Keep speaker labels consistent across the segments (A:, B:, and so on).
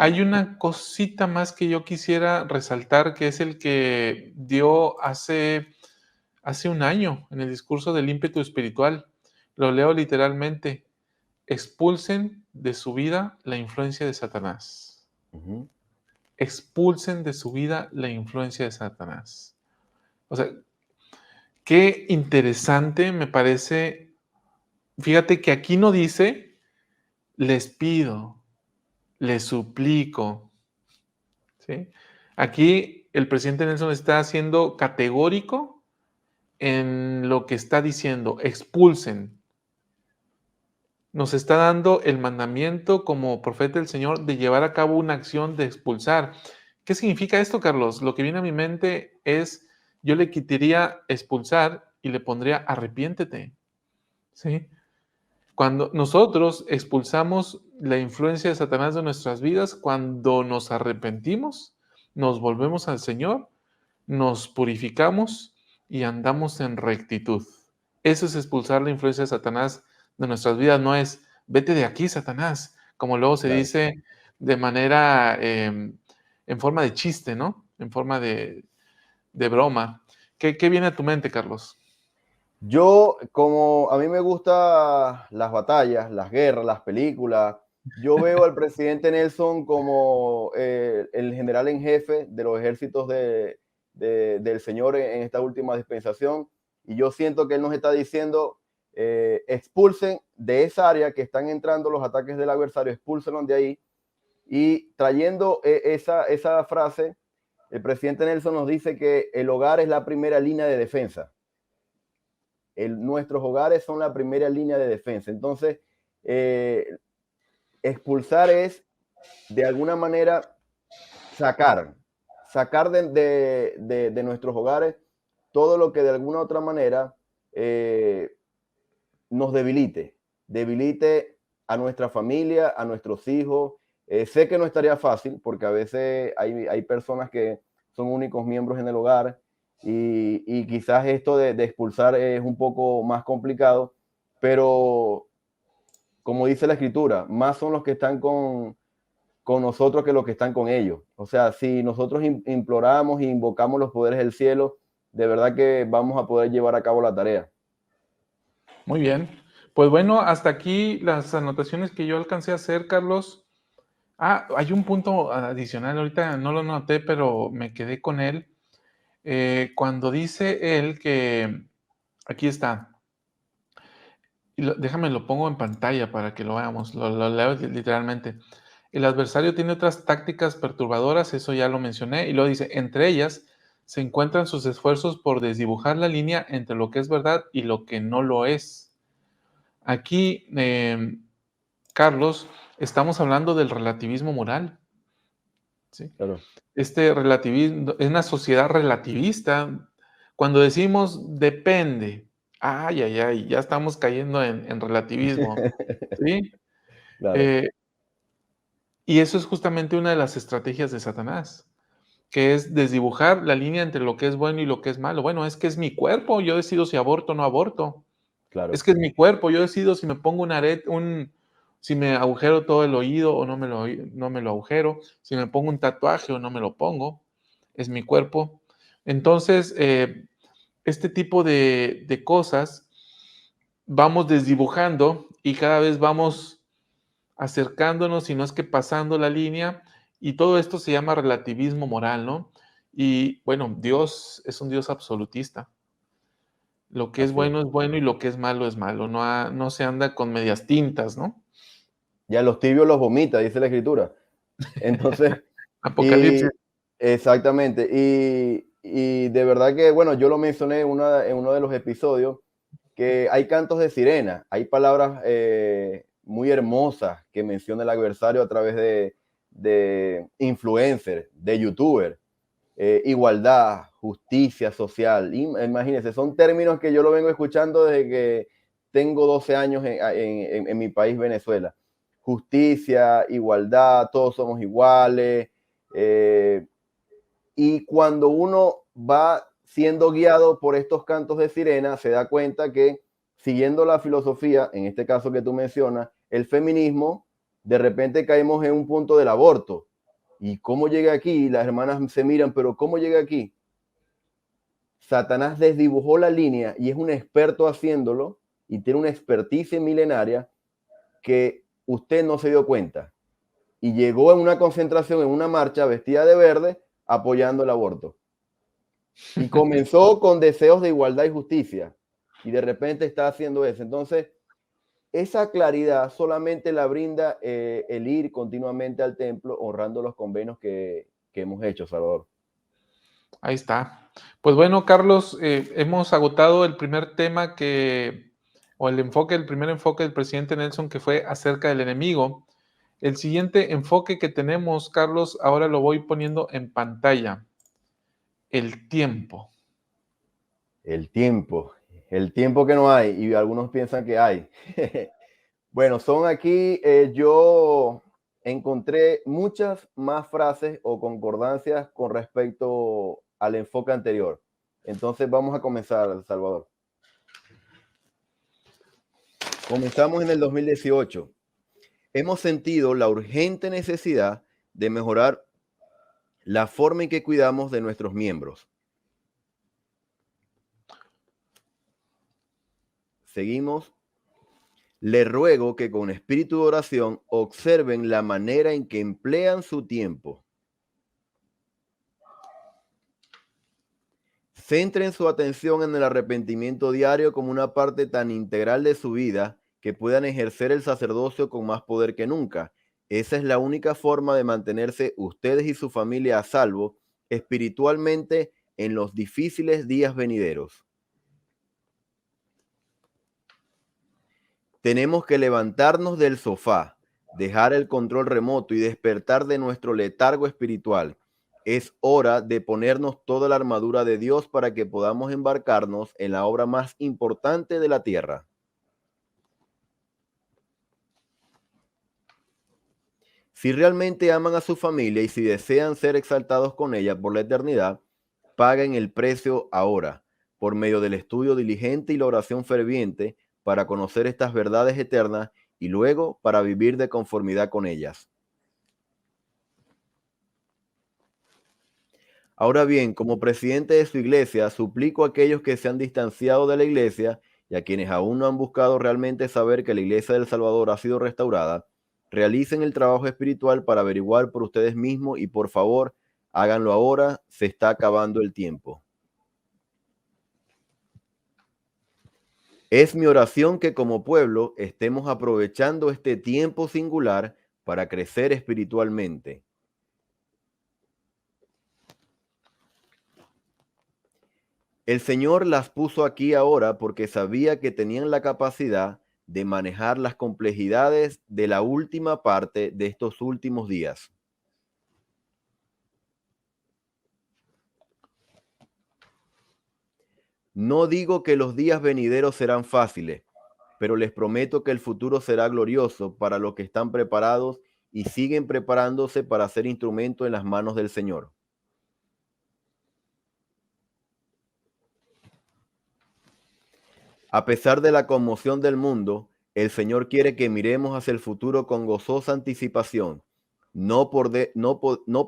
A: Hay una cosita más que yo quisiera resaltar, que es el que dio hace un año en el discurso del ímpetu espiritual. Lo leo literalmente: expulsen de su vida la influencia de Satanás.
B: Ujú.
A: Expulsen de su vida la influencia de Satanás. O sea, qué interesante me parece. Fíjate que aquí no dice, les pido, les suplico, ¿sí? Aquí el presidente Nelson está siendo categórico en lo que está diciendo: expulsen. Nos está dando el mandamiento como profeta del Señor de llevar a cabo una acción de expulsar. ¿Qué significa esto, Carlos? Lo que viene a mi mente es, yo le quitaría expulsar y le pondría arrepiéntete, ¿sí? Cuando nosotros expulsamos la influencia de Satanás de nuestras vidas, cuando nos arrepentimos, nos volvemos al Señor, nos purificamos y andamos en rectitud. Eso es expulsar la influencia de Satanás de nuestras vidas, no es vete de aquí, Satanás, como luego se
B: Claro.
A: dice de manera, en forma de chiste, ¿no? En forma de broma. ¿Qué viene a tu mente, Carlos?
B: Yo, como a mí me gustan las batallas, las guerras, las películas, yo veo al presidente Nelson como el general en jefe de los ejércitos del Señor en esta última dispensación. Y yo siento que él nos está diciendo, expulsen de esa área que están entrando los ataques del adversario, expúlsenlos de ahí. Y trayendo esa frase, el presidente Nelson nos dice que el hogar es la primera línea de defensa. Nuestros hogares son la primera línea de defensa. Entonces, expulsar es, de alguna manera, sacar de nuestros hogares todo lo que de alguna otra manera nos debilite a nuestra familia, a nuestros hijos. Sé que no estaría fácil porque a veces hay personas que son únicos miembros en el hogar y quizás esto de expulsar es un poco más complicado, pero como dice la escritura, más son los que están con nosotros que los que están con ellos. O sea, si nosotros imploramos e invocamos los poderes del cielo, de verdad que vamos a poder llevar a cabo la tarea.
A: Muy bien. Pues bueno, hasta aquí las anotaciones que yo alcancé a hacer, Carlos. Hay un punto adicional, ahorita no lo noté, pero me quedé con él. Cuando dice él que, aquí está, y déjame lo pongo en pantalla para que lo veamos, lo leo literalmente. El adversario tiene otras tácticas perturbadoras, eso ya lo mencioné, y luego dice, entre ellas se encuentran sus esfuerzos por desdibujar la línea entre lo que es verdad y lo que no lo es. Aquí, Carlos, estamos hablando del relativismo moral, ¿sí?
B: Claro.
A: Este relativismo, es una sociedad relativista. Cuando decimos depende, ay, ay, ay, ya estamos cayendo en relativismo, ¿sí?
B: Claro.
A: Eh, y eso es justamente una de las estrategias de Satanás, que es desdibujar la línea entre lo que es bueno y lo que es malo. Bueno, es que es mi cuerpo, yo decido si aborto o no aborto. Es
B: Claro.
A: que es mi cuerpo, yo decido si me pongo si me agujero todo el oído o no me lo agujero, si me pongo un tatuaje o no me lo pongo, es mi cuerpo. Entonces, este tipo de cosas vamos desdibujando y cada vez vamos acercándonos, si no es que pasando la línea, y todo esto se llama relativismo moral, ¿no? Y bueno, Dios es un Dios absolutista. Lo que
B: Así es.
A: es bueno y lo que es malo. No se anda con medias tintas, ¿no?
B: Ya los tibios los vomita, dice la escritura. Entonces, y
A: Apocalipsis.
B: exactamente. Y de verdad que, bueno, yo lo mencioné en uno de los episodios, que hay cantos de sirena, hay palabras muy hermosas que menciona el adversario a través de influencers, de youtubers, igualdad, justicia social. Imagínense, son términos que yo lo vengo escuchando desde que tengo 12 años en mi país, Venezuela. Justicia, igualdad, todos somos iguales. Y cuando uno va siendo guiado por estos cantos de sirena, se da cuenta que siguiendo la filosofía, en este caso que tú mencionas, el feminismo, de repente caemos en un punto del aborto. ¿Y cómo llegué aquí? Las hermanas se miran, pero ¿cómo llegué aquí? Satanás desdibujó la línea y es un experto haciéndolo y tiene una experticia milenaria que usted no se dio cuenta. Y llegó en una concentración, en una marcha vestida de verde, apoyando el aborto. Y comenzó con deseos de igualdad y justicia. Y de repente está haciendo eso. Entonces, esa claridad solamente la brinda el ir continuamente al templo honrando los convenios que hemos hecho, Salvador.
A: Ahí está. Pues bueno, Carlos, hemos agotado el primer tema o el primer enfoque del presidente Nelson, que fue acerca del enemigo. El siguiente enfoque que tenemos, Carlos, ahora lo voy poniendo en pantalla. El tiempo.
B: El tiempo que no hay y algunos piensan que hay. Bueno, son aquí, yo encontré muchas más frases o concordancias con respecto al enfoque anterior. Entonces vamos a comenzar, Salvador. Comenzamos en el 2018. Hemos sentido la urgente necesidad de mejorar la forma en que cuidamos de nuestros miembros. Seguimos. Le ruego que con espíritu de oración observen la manera en que emplean su tiempo. Centren su atención en el arrepentimiento diario como una parte tan integral de su vida que puedan ejercer el sacerdocio con más poder que nunca. Esa es la única forma de mantenerse ustedes y su familia a salvo espiritualmente en los difíciles días venideros. Tenemos que levantarnos del sofá, dejar el control remoto y despertar de nuestro letargo espiritual. Es hora de ponernos toda la armadura de Dios para que podamos embarcarnos en la obra más importante de la tierra. Si realmente aman a su familia y si desean ser exaltados con ella por la eternidad, paguen el precio ahora, por medio del estudio diligente y la oración ferviente, para conocer estas verdades eternas y luego para vivir de conformidad con ellas. Ahora bien, como presidente de su iglesia, suplico a aquellos que se han distanciado de la iglesia y a quienes aún no han buscado realmente saber que la iglesia del Salvador ha sido restaurada, realicen el trabajo espiritual para averiguar por ustedes mismos y por favor, háganlo ahora, se está acabando el tiempo. Es mi oración que como pueblo estemos aprovechando este tiempo singular para crecer espiritualmente. El Señor las puso aquí ahora porque sabía que tenían la capacidad de manejar las complejidades de la última parte de estos últimos días. No digo que los días venideros serán fáciles, pero les prometo que el futuro será glorioso para los que están preparados y siguen preparándose para ser instrumento en las manos del Señor. A pesar de la conmoción del mundo, el Señor quiere que miremos hacia el futuro con gozosa anticipación. No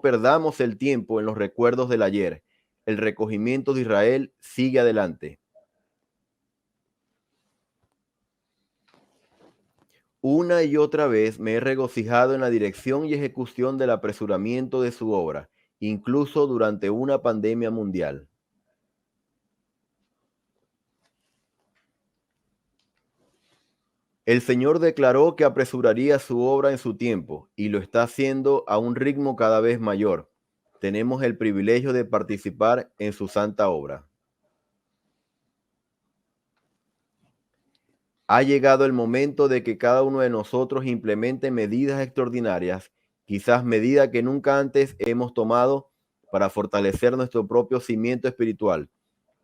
B: perdamos el tiempo en los recuerdos del ayer. El recogimiento de Israel sigue adelante. Una y otra vez me he regocijado en la dirección y ejecución del apresuramiento de su obra, incluso durante una pandemia mundial. El Señor declaró que apresuraría su obra en su tiempo y lo está haciendo a un ritmo cada vez mayor. Tenemos el privilegio de participar en su santa obra. Ha llegado el momento de que cada uno de nosotros implemente medidas extraordinarias, quizás medidas que nunca antes hemos tomado para fortalecer nuestro propio cimiento espiritual.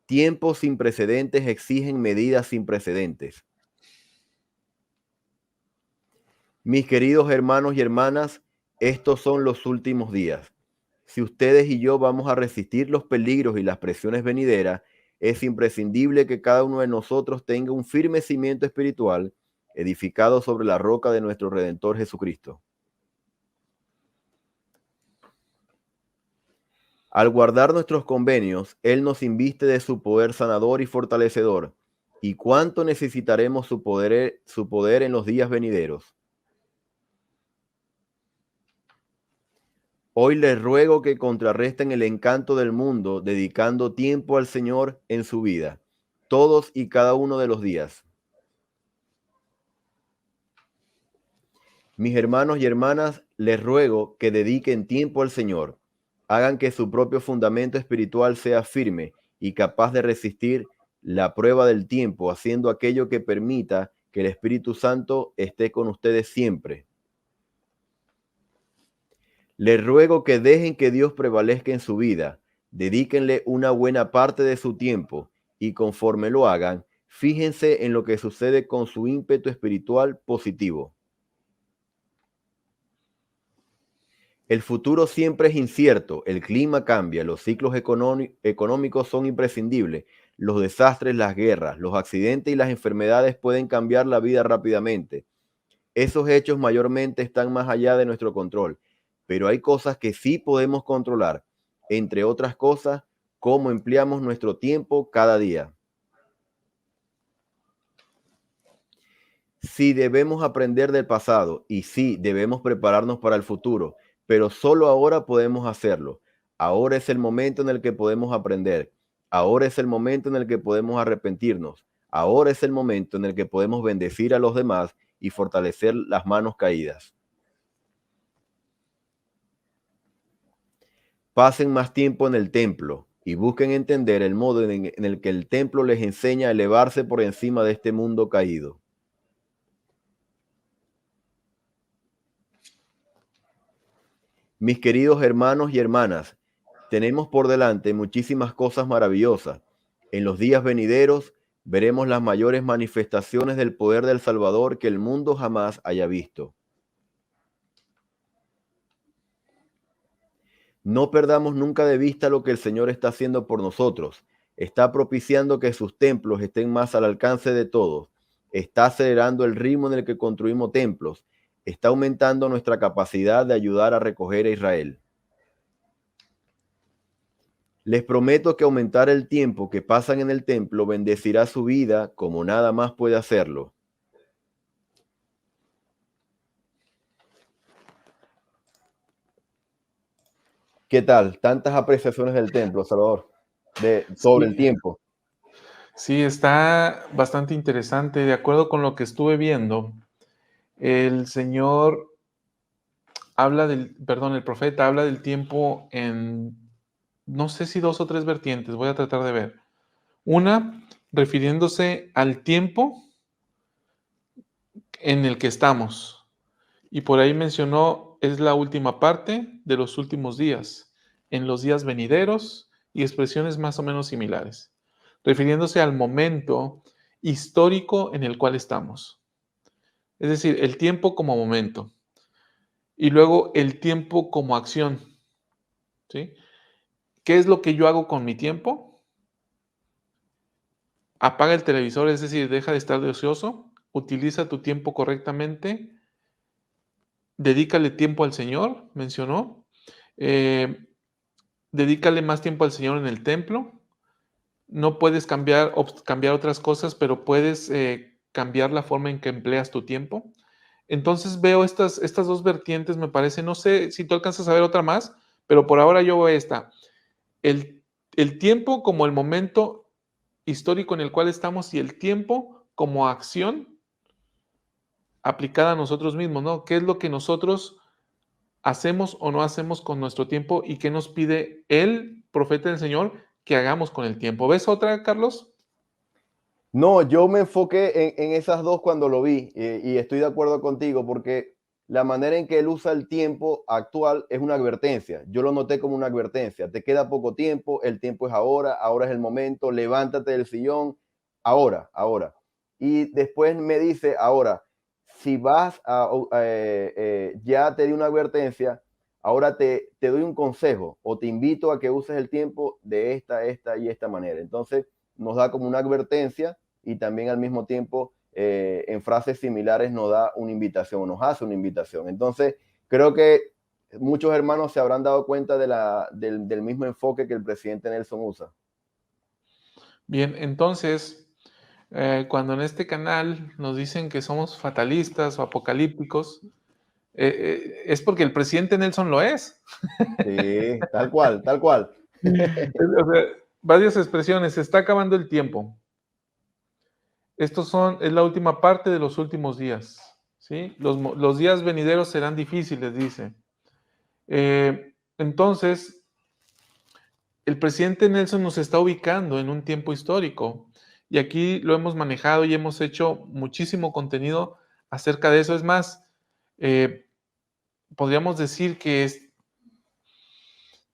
B: Tiempos sin precedentes exigen medidas sin precedentes. Mis queridos hermanos y hermanas, estos son los últimos días. Si ustedes y yo vamos a resistir los peligros y las presiones venideras, Es imprescindible que cada uno de nosotros tenga un firme cimiento espiritual edificado sobre la roca de nuestro Redentor Jesucristo. Al guardar nuestros convenios, Él nos inviste de su poder sanador y fortalecedor. ¿Y cuánto necesitaremos su poder en los días venideros? Hoy les ruego que contrarresten el encanto del mundo, dedicando tiempo al Señor en su vida, todos y cada uno de los días. Mis hermanos y hermanas, les ruego que dediquen tiempo al Señor. Hagan que su propio fundamento espiritual sea firme y capaz de resistir la prueba del tiempo, haciendo aquello que permita que el Espíritu Santo esté con ustedes siempre. Les ruego que dejen que Dios prevalezca en su vida, dedíquenle una buena parte de su tiempo y conforme lo hagan, fíjense en lo que sucede con su ímpetu espiritual positivo. El futuro siempre es incierto, el clima cambia, los ciclos económicos son imprescindibles, los desastres, las guerras, los accidentes y las enfermedades pueden cambiar la vida rápidamente. Esos hechos mayormente están más allá de nuestro control, pero hay cosas que sí podemos controlar, entre otras cosas, cómo empleamos nuestro tiempo cada día. Sí debemos aprender del pasado y sí debemos prepararnos para el futuro, pero solo ahora podemos hacerlo. Ahora es el momento en el que podemos aprender. Ahora es el momento en el que podemos arrepentirnos. Ahora es el momento en el que podemos bendecir a los demás y fortalecer las manos caídas. Pasen más tiempo en el templo y busquen entender el modo en el que el templo les enseña a elevarse por encima de este mundo caído. Mis queridos hermanos y hermanas, tenemos por delante muchísimas cosas maravillosas. En los días venideros veremos las mayores manifestaciones del poder del Salvador que el mundo jamás haya visto. No perdamos nunca de vista lo que el Señor está haciendo por nosotros. Está propiciando que sus templos estén más al alcance de todos. Está acelerando el ritmo en el que construimos templos. Está aumentando nuestra capacidad de ayudar a recoger a Israel. Les prometo que aumentar el tiempo que pasan en el templo bendecirá su vida como nada más puede hacerlo. ¿Qué tal? Tantas apreciaciones del templo, Salvador, sobre el
A: Sí,
B: tiempo.
A: sí, está bastante interesante. De acuerdo con lo que estuve viendo, el Señor el profeta habla del tiempo en, no sé si dos o tres vertientes, voy a tratar de ver. Una, refiriéndose al tiempo en el que estamos. Y por ahí mencionó, es la última parte de los últimos días, en los días venideros y expresiones más o menos similares, refiriéndose al momento histórico en el cual estamos. Es decir, el tiempo como momento y luego el tiempo como acción. ¿Sí? ¿Qué es lo que yo hago con mi tiempo? Apaga el televisor, es decir, deja de estar de ocioso, utiliza tu tiempo correctamente, dedícale tiempo al Señor, mencionó, eh, dedícale más tiempo al Señor en el templo. No puedes cambiar otras cosas, pero puedes cambiar la forma en que empleas tu tiempo. Entonces veo estas dos vertientes, me parece, no sé si tú alcanzas a ver otra más, pero por ahora yo veo esta. El, el tiempo como el momento histórico en el cual estamos y el tiempo como acción aplicada a nosotros mismos, ¿no? ¿Qué es lo que nosotros hacemos o no hacemos con nuestro tiempo y qué nos pide el profeta del Señor que hagamos con el tiempo? ¿Ves otra, Carlos?
B: No, yo me enfoqué en esas dos cuando lo vi y estoy de acuerdo contigo porque la manera en que él usa el tiempo actual es una advertencia. Yo lo noté como una advertencia. Te queda poco tiempo, el tiempo es ahora, ahora es el momento, levántate del sillón, ahora, ahora. Y después me dice, ahora, si vas ya te di una advertencia, ahora te doy un consejo o te invito a que uses el tiempo de esta y esta manera. Entonces, nos da como una advertencia y también al mismo tiempo en frases similares nos da una invitación, nos hace una invitación. Entonces, creo que muchos hermanos se habrán dado cuenta del mismo enfoque que el presidente Nelson usa.
A: Bien, entonces, cuando en este canal nos dicen que somos fatalistas o apocalípticos, es porque el presidente Nelson lo es.
B: Sí, tal cual, tal cual.
A: O sea, varias expresiones, se está acabando el tiempo. Es la última parte de los últimos días, ¿sí? Los días venideros serán difíciles, dice. Entonces, el presidente Nelson nos está ubicando en un tiempo histórico y aquí lo hemos manejado y hemos hecho muchísimo contenido acerca de eso. Es más, eh, podríamos decir que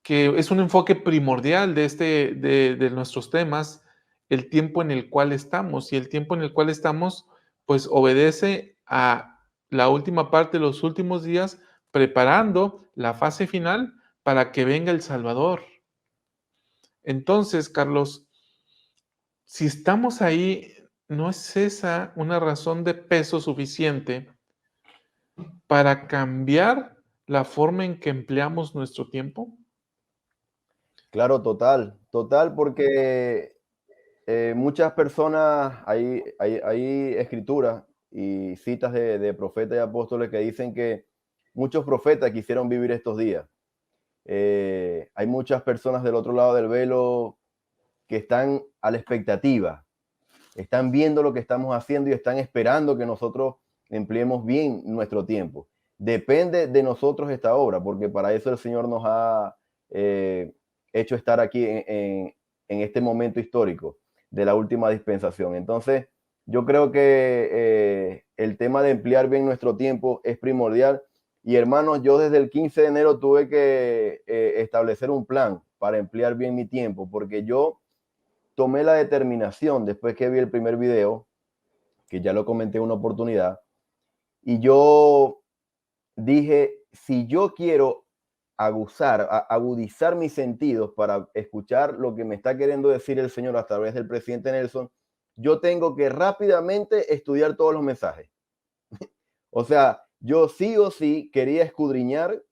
A: es un enfoque primordial de nuestros temas, el tiempo en el cual estamos. Y el tiempo en el cual estamos, pues obedece a la última parte de los últimos días, preparando la fase final para que venga el Salvador. Entonces, Carlos, si estamos ahí, ¿no es esa una razón de peso suficiente para cambiar la forma en que empleamos nuestro tiempo?
B: Claro, total, total, porque muchas personas, hay escrituras y citas de profetas y apóstoles que dicen que muchos profetas quisieron vivir estos días. Hay muchas personas del otro lado del velo que están a la expectativa, están viendo lo que estamos haciendo y están esperando que nosotros empleemos bien nuestro tiempo. Depende de nosotros esta obra, porque para eso el Señor nos ha eh, hecho estar aquí en este momento histórico de la última dispensación. Entonces, yo creo que el tema de emplear bien nuestro tiempo es primordial. Y hermanos, yo desde el 15 de enero tuve que establecer un plan para emplear bien mi tiempo, porque yo tomé la determinación después que vi el primer video, que ya lo comenté en una oportunidad, y yo dije, si yo quiero agudizar mis sentidos para escuchar lo que me está queriendo decir el Señor a través del presidente Nelson, yo tengo que rápidamente estudiar todos los mensajes. O sea, yo sí o sí quería escudriñar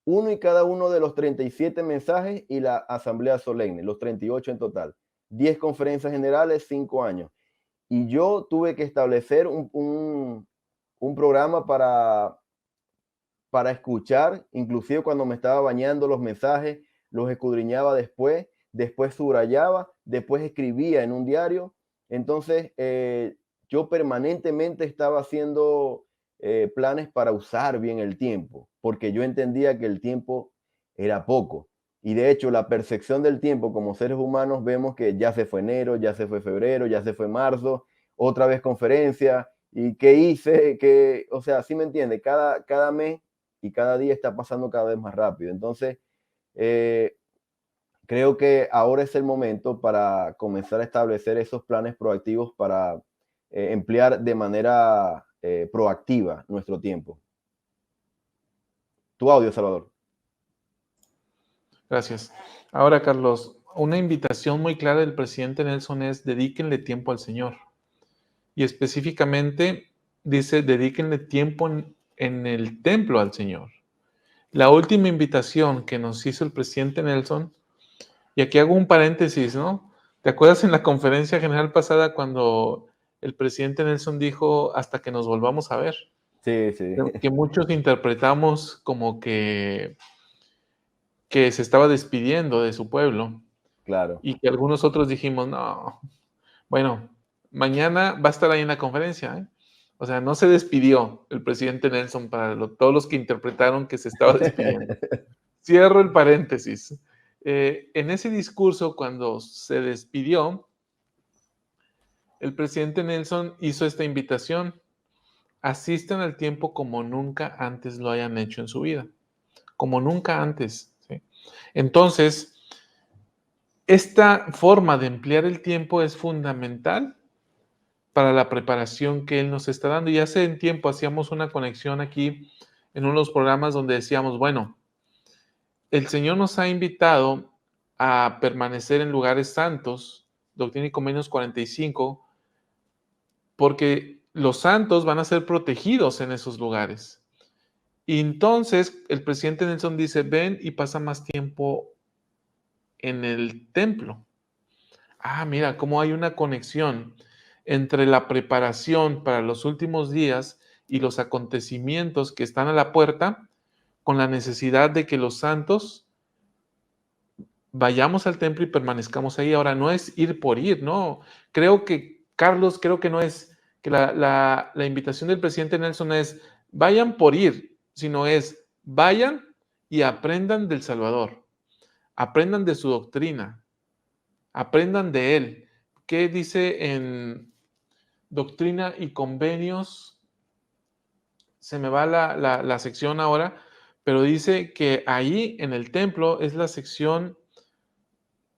B: uno y cada uno de los 37 mensajes y la asamblea solemne, los 38 en total. 10 conferencias generales, 5 años. Y yo tuve que establecer un programa para escuchar, inclusive cuando me estaba bañando los mensajes, los escudriñaba después subrayaba, después escribía en un diario. Entonces, yo permanentemente estaba haciendo planes para usar bien el tiempo, porque yo entendía que el tiempo era poco. Y de hecho, la percepción del tiempo como seres humanos vemos que ya se fue enero, ya se fue febrero, ya se fue marzo, otra vez conferencia, y qué hice, que, o sea, sí me entiende, cada mes y cada día está pasando cada vez más rápido. Entonces, eh, creo que ahora es el momento para comenzar a establecer esos planes proactivos para emplear de manera proactiva nuestro tiempo. Tu audio, Salvador.
A: Gracias. Ahora, Carlos, una invitación muy clara del presidente Nelson es dedíquenle tiempo al Señor. Y específicamente dice, dedíquenle tiempo en el templo al Señor. La última invitación que nos hizo el presidente Nelson, y aquí hago un paréntesis, ¿no? ¿Te acuerdas en la conferencia general pasada cuando el presidente Nelson dijo hasta que nos volvamos a ver?
B: Sí, sí,
A: Que muchos interpretamos como que se estaba despidiendo de su pueblo
B: claro.
A: y que algunos otros dijimos, no, bueno, mañana va a estar ahí en la conferencia, ¿eh? O sea, no se despidió el presidente Nelson para todos los que interpretaron que se estaba despidiendo. Cierro el paréntesis. En ese discurso, cuando se despidió, el presidente Nelson hizo esta invitación: asistan al tiempo como nunca antes lo hayan hecho en su vida, como nunca antes, ¿sí? Entonces, esta forma de emplear el tiempo es fundamental para la preparación que Él nos está dando. Y hace un tiempo hacíamos una conexión aquí en unos programas donde decíamos, bueno, el Señor nos ha invitado a permanecer en lugares santos, Doctrina y Convenios 45, porque los santos van a ser protegidos en esos lugares. Y entonces el presidente Nelson dice, ven y pasa más tiempo en el templo. Ah, mira, cómo hay una conexión entre la preparación para los últimos días y los acontecimientos que están a la puerta con la necesidad de que los santos vayamos al templo y permanezcamos ahí. Ahora, no es ir por ir, no. Creo que, Carlos, creo que no es, que la invitación del presidente Nelson es, vayan por ir, sino es, vayan y aprendan del Salvador, aprendan de su doctrina, aprendan de él. ¿Qué dice en Doctrina y Convenios? Se me va la sección ahora, pero dice que ahí en el templo es la sección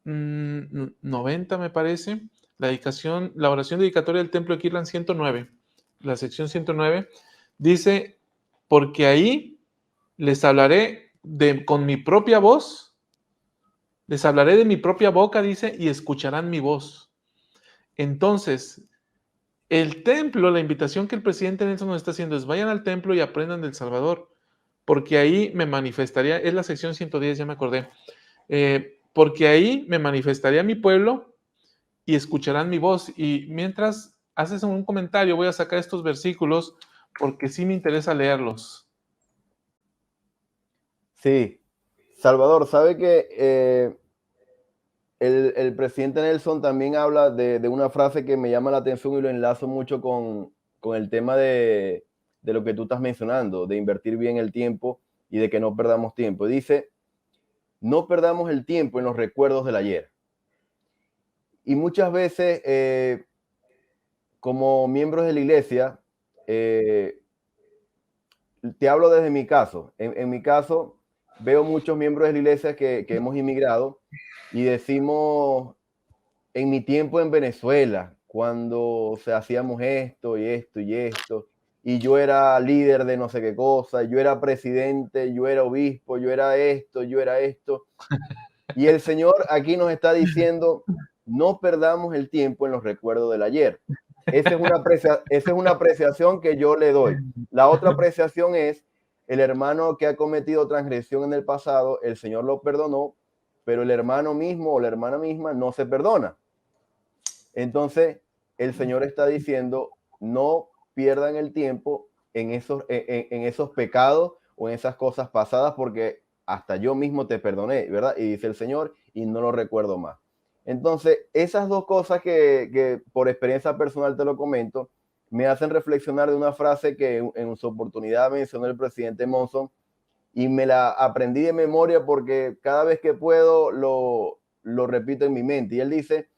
A: 90, me parece, la oración dedicatoria del templo de Kirtland 109, la sección 109, dice, porque ahí les hablaré con mi propia voz, les hablaré de mi propia boca, dice, y escucharán mi voz. Entonces, el templo, la invitación que el presidente Nelson nos está haciendo es vayan al templo y aprendan del Salvador, porque ahí me manifestaría, es la sección 110, ya me acordé, porque ahí me manifestaría mi pueblo y escucharán mi voz. Y mientras haces un comentario, voy a sacar estos versículos porque sí me interesa leerlos.
B: Sí, Salvador, ¿sabe que el presidente Nelson también habla de una frase que me llama la atención y lo enlazo mucho con el tema de lo que tú estás mencionando, de invertir bien el tiempo y de que no perdamos tiempo? Dice, no perdamos el tiempo en los recuerdos del ayer. Y muchas veces, como miembros de la iglesia, te hablo desde mi caso. En mi caso, veo muchos miembros de la iglesia que hemos inmigrado y decimos, en mi tiempo en Venezuela, cuando hacíamos esto y esto y esto, y yo era líder de no sé qué cosa, yo era presidente, yo era obispo, yo era esto, yo era esto. Y el Señor aquí nos está diciendo, no perdamos el tiempo en los recuerdos del ayer. Esa es una apreciación que yo le doy. La otra apreciación es el hermano que ha cometido transgresión en el pasado, el Señor lo perdonó, pero el hermano mismo o la hermana misma no se perdona. Entonces, el Señor está diciendo, no pierdan el tiempo en esos pecados o en esas cosas pasadas, porque hasta yo mismo te perdoné, ¿verdad? Y dice el Señor, y no lo recuerdo más. Entonces, esas dos cosas que por experiencia personal te lo comento, me hacen reflexionar de una frase que en su oportunidad mencionó el presidente Monson, y me la aprendí de memoria porque cada vez que puedo lo repito en mi mente. Y él dice,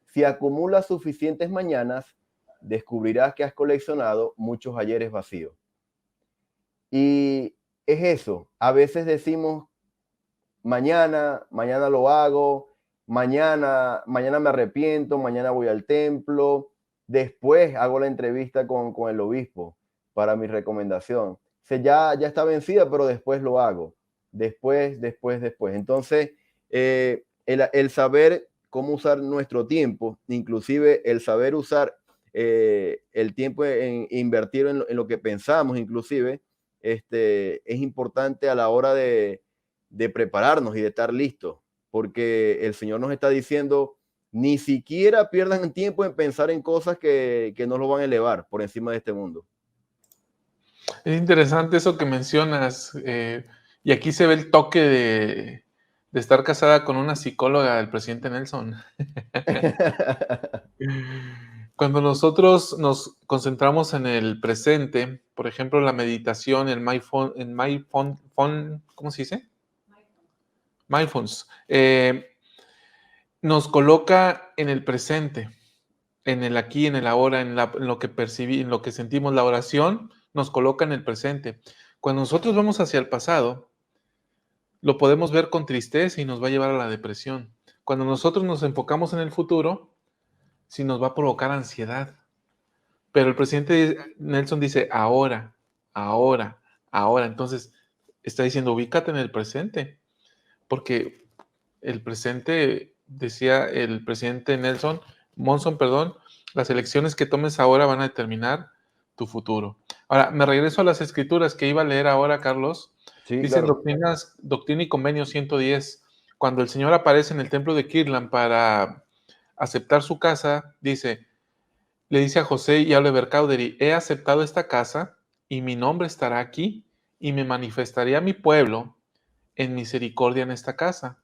B: si acumulas suficientes mañanas, descubrirás que has coleccionado muchos ayeres vacíos. Y es eso, a veces decimos, mañana lo hago, mañana me arrepiento, mañana voy al templo, después hago la entrevista con el obispo para mi recomendación. Ya está vencida, pero después lo hago. Después. Entonces, el saber cómo usar nuestro tiempo, inclusive el saber usar el tiempo en invertir en lo que pensamos, inclusive, es importante a la hora de prepararnos y de estar listos, porque el Señor nos está diciendo, ni siquiera pierdan tiempo en pensar en cosas que no lo van a elevar por encima de este mundo.
A: Es interesante eso que mencionas, y aquí se ve el toque de estar casada con una psicóloga del presidente Nelson. Cuando nosotros nos concentramos en el presente, por ejemplo, la meditación, ¿cómo se dice? Mindfulness, nos coloca en el presente, en el aquí, en el ahora, en lo que percibimos, en lo que sentimos. La oración nos coloca en el presente. Cuando nosotros vamos hacia el pasado, lo podemos ver con tristeza y nos va a llevar a la depresión. Cuando nosotros nos enfocamos en el futuro, sí nos va a provocar ansiedad. Pero el presidente Nelson dice, ahora, ahora, ahora. Entonces, está diciendo, ubícate en el presente. Porque el presente, decía el presidente Nelson, Monson, perdón, las elecciones que tomes ahora van a determinar tu futuro. Ahora, me regreso a las escrituras que iba a leer ahora, Carlos.
B: Sí,
A: Dicen
B: claro.
A: Doctrina y Convenio 110, cuando el Señor aparece en el templo de Kirtland para aceptar su casa, le dice a José y a Oliver Cowdery, he aceptado esta casa y mi nombre estará aquí y me manifestaré a mi pueblo en misericordia en esta casa.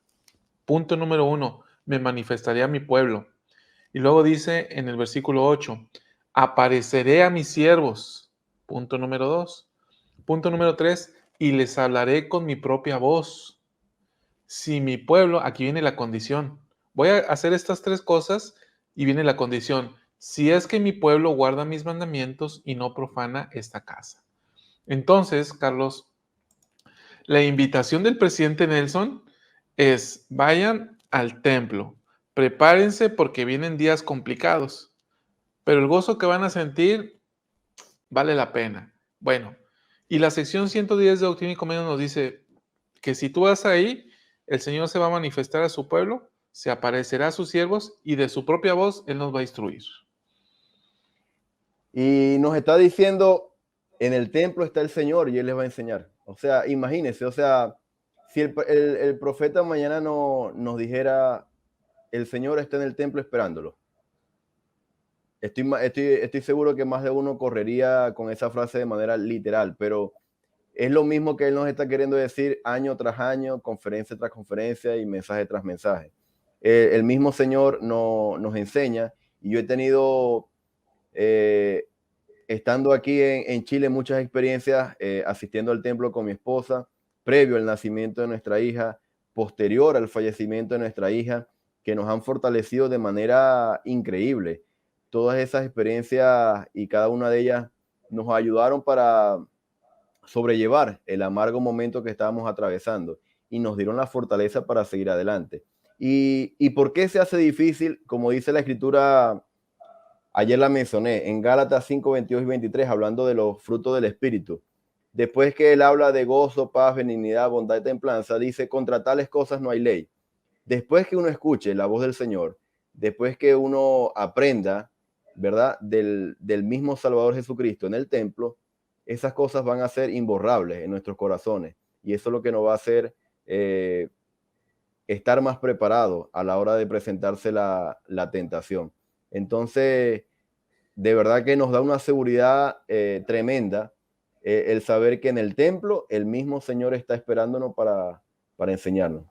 A: Punto número 1, me manifestaré a mi pueblo. Y luego dice en el versículo 8, apareceré a mis siervos. Punto número 2. Punto número 3, y les hablaré con mi propia voz. Si mi pueblo, aquí viene la condición, voy a hacer estas tres cosas y viene la condición, si es que mi pueblo guarda mis mandamientos y no profana esta casa. Entonces, Carlos, la invitación del presidente Nelson es, vayan al templo, prepárense porque vienen días complicados, pero el gozo que van a sentir vale la pena. Bueno, y la sección 110 de Doctrina y Convenio nos dice que si tú vas ahí, el Señor se va a manifestar a su pueblo, se aparecerá a sus siervos y de su propia voz Él nos va a instruir.
B: Y nos está diciendo, en el templo está el Señor y Él les va a enseñar. O sea, imagínense, o sea, si el profeta mañana nos dijera, el Señor está en el templo esperándolo. Estoy seguro que más de uno correría con esa frase de manera literal, pero es lo mismo que Él nos está queriendo decir año tras año, conferencia tras conferencia y mensaje tras mensaje. El mismo Señor nos enseña, y yo he tenido... estando aquí en Chile, muchas experiencias asistiendo al templo con mi esposa, previo al nacimiento de nuestra hija, posterior al fallecimiento de nuestra hija, que nos han fortalecido de manera increíble. Todas esas experiencias y cada una de ellas nos ayudaron para sobrellevar el amargo momento que estábamos atravesando y nos dieron la fortaleza para seguir adelante. ¿Y por qué se hace difícil? Como dice la escritura, ayer la mencioné, en Gálatas 5, 22 y 23, hablando de los frutos del Espíritu. Después que él habla de gozo, paz, benignidad, bondad y templanza, dice, contra tales cosas no hay ley. Después que uno escuche la voz del Señor, después que uno aprenda, ¿verdad?, del mismo Salvador Jesucristo en el templo, esas cosas van a ser imborrables en nuestros corazones. Y eso es lo que nos va a hacer estar más preparados a la hora de presentarse la tentación. Entonces, de verdad que nos da una seguridad tremenda el saber que en el templo el mismo Señor está esperándonos para enseñarnos.